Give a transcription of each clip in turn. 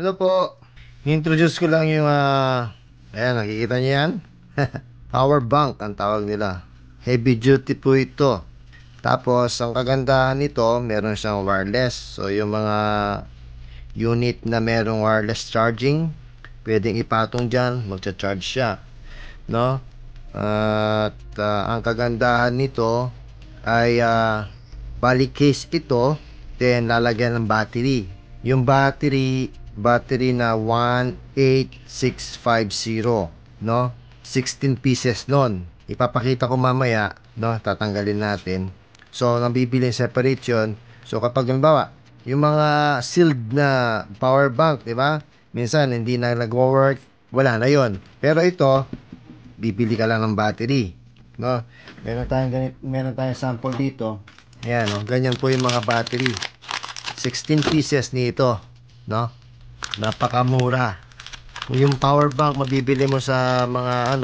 Hello po. Introduce ko lang yung ayan, nakikita niyo yan? Power bank ang tawag nila. Heavy duty po ito. Tapos ang kagandahan nito, meron siyang wireless. So yung mga unit na merong wireless charging, pwedeng ipatong diyan, magcha-charge siya, no? At ang kagandahan nito ay bali case ito, then lalagyan ng battery. Yung battery na 18650, no? 16 pieces nun. Ipapakita ko mamaya, no? Tatanggalin natin. So, nabibili separate yun. So, kapag halimbawa, yung mga sealed na power bank, di ba? Minsan, hindi na nag-work, wala na yon. Pero ito, bibili ka lang ng battery, no? Meron tayong sample dito. Ayan, no? Ganyan po yung mga battery. 16 pieces nito, no? Napakamura. Yung power bank mabibili mo sa mga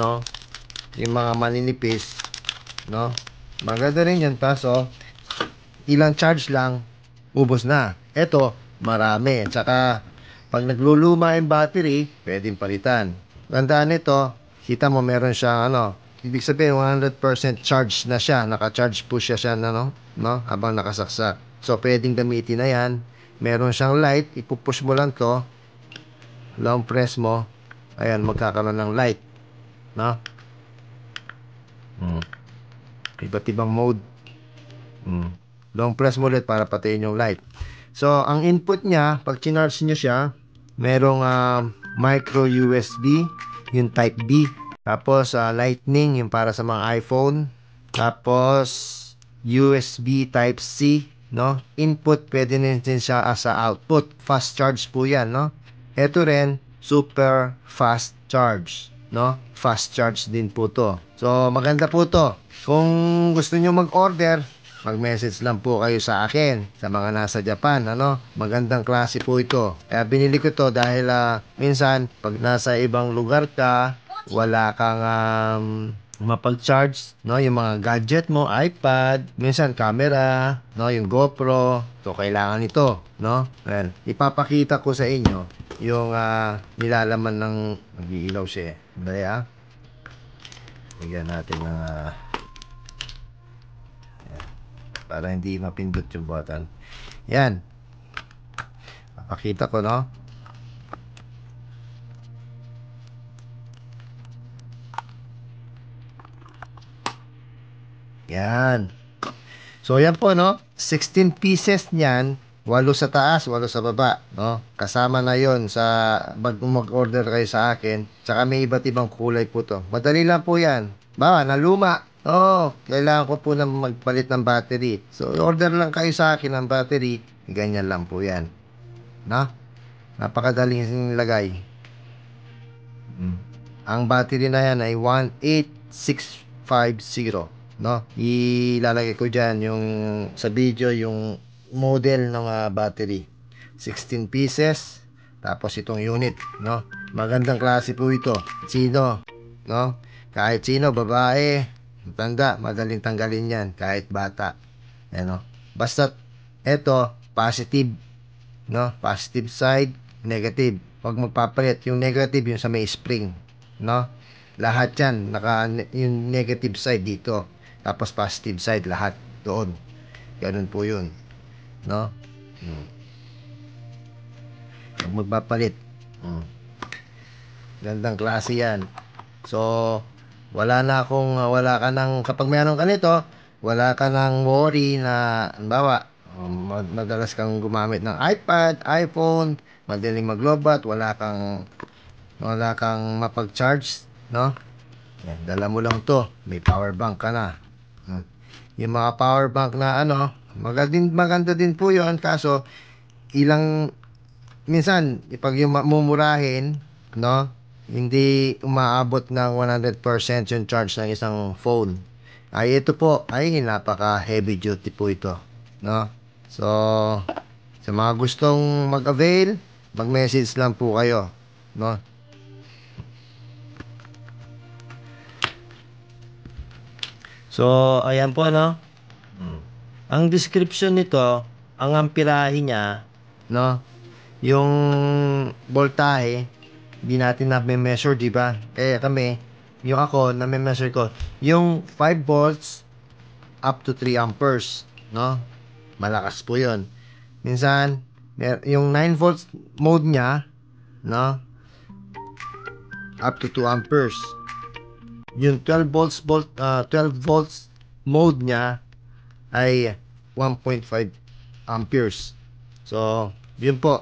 yung mga maninipis, no? Maganda rin yan, kaso ilang charge lang ubos na. Ito, marami. Tsaka pag nagluluma yung battery, pwedeng palitan. Tandaan nito, kita mo meron siyang ibig sabihin 100% charge na siya, naka-charge po siya no, habang nakasaksak. So pwedeng gamitin na yan. Meron siyang light, ipupush mo lang to, long press mo, ayan, magkakaroon ng light, no? Iba't ibang mode. Long press mo ulit para patayin yung light. So ang input niya, pag chinarge nyo siya, merong micro USB, yung type B. Tapos lightning, yung para sa mga iPhone. Tapos USB type C, no? Input, pwede din siya as a output. Fast charge po yan, no? Ito rin, super fast charge, no? Fast charge din po to. So maganda po to. Kung gusto nyo mag-order, mag-message lang po kayo sa akin, sa mga nasa Japan, magandang klase po ito. Kaya binili ko to dahil minsan pag nasa ibang lugar ka, wala kang mapag-charge, no, yung mga gadget mo, iPad, minsan camera, no, yung GoPro, so kailangan ito, no? Ayan, ipapakita ko sa inyo yung nilalaman ng nag-iilaw siya. Dali bigyan natin ng para hindi mapindot yung button. Yan. Papakita ko, no? Yan. So, yan po, no? 16 pieces niyan, 8 sa taas, 8 sa baba, no? Kasama na yon sa mag-order kayo sa akin. Tsaka may iba't ibang kulay po to. Madali lang po yan. Bawa, naluma. Kailangan ko po na magpalit ng battery. So, order lang kayo sa akin ng battery. Ganyan lang po yan. No? Napakadaling lagay. Ang battery na yan ay 18650, no? Ilalagay ko dyan yung sa video yung model ng battery. 16 pieces. Tapos itong unit, no? Magandang klase po ito. Sino, no? Kahit sino, babae, matanda, madaling tanggalin yan. Kahit bata. Ano? Basta eto, positive, no? Positive side, negative. Pag magpapalit, yung negative yung sa may spring, no? Lahat yan, yung negative side dito. Tapos positive side, lahat doon. Ganun po yun, no? Pag magpapalit, gandang klase yan. So, wala ka nang, kapag meron ka nito, wala ka nang worry na, halimbawa, madalas kang gumamit ng iPad, iPhone, madaling maglobat, wala kang mapag-charge, no? Yan, dala mo lang to, may power bank ka na. Yung mga power bank na maganda din po yun, kaso minsan, pag yung mumurahin, no, hindi umaabot ng 100% yung charge ng isang phone. Ay ito po ay napaka heavy duty po ito, no? So sa mga gustong mag-avail, mag-message lang po kayo, no? So ayan po, no? Ang description nito, ang amperahe niya, no, yung voltahe, hindi natin na-measure, di ba? Kami, yung ako, na-measure ko, yung 5 volts up to 3 amperes, no? Malakas po yun. Minsan, yung 9 volts mode niya, no? Up to 2 amperes. Yung 12 volts mode niya ay 1.5 amperes. So, yun po.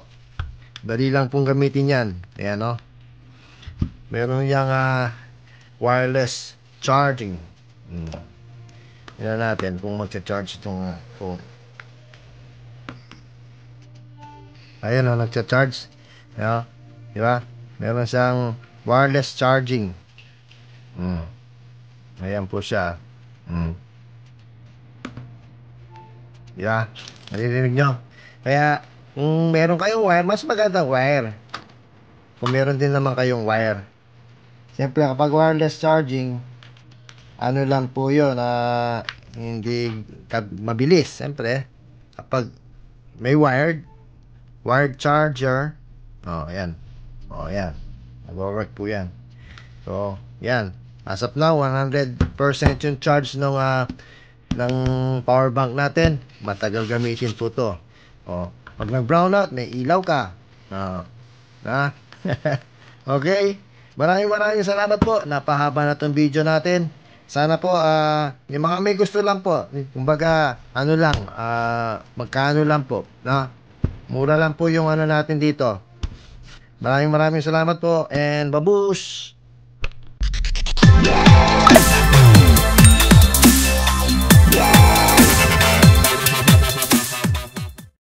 Dali lang pong gamitin yan. Ayan, no? Meron yung wireless charging. Tignan natin kung magcha-charge itong phone. Ayun, no? Nagcha-charge. Ayan, di ba? Meron siyang wireless charging. Ayan po siya. Di ba? Naririnig nyo? Kaya, kung meron kayong wire, mas magandang wire. Kung meron din naman kayong wire. Siyempre, kapag wireless charging, ano lang po yun, hindi mabilis. Siyempre, kapag may wired charger, ayan. Ayan. Nag-work po yan. So, yan. As of now, 100% yung charge ng power bank natin. Matagal gamitin po to. Pag nag-brown out, may ilaw ka. Okay. Maraming salamat po. Napahaba na tong video natin. Sana po, yung mga may gusto lang po. Kumbaga, magkano lang po. Mura lang po yung natin dito. Maraming salamat po. And babush!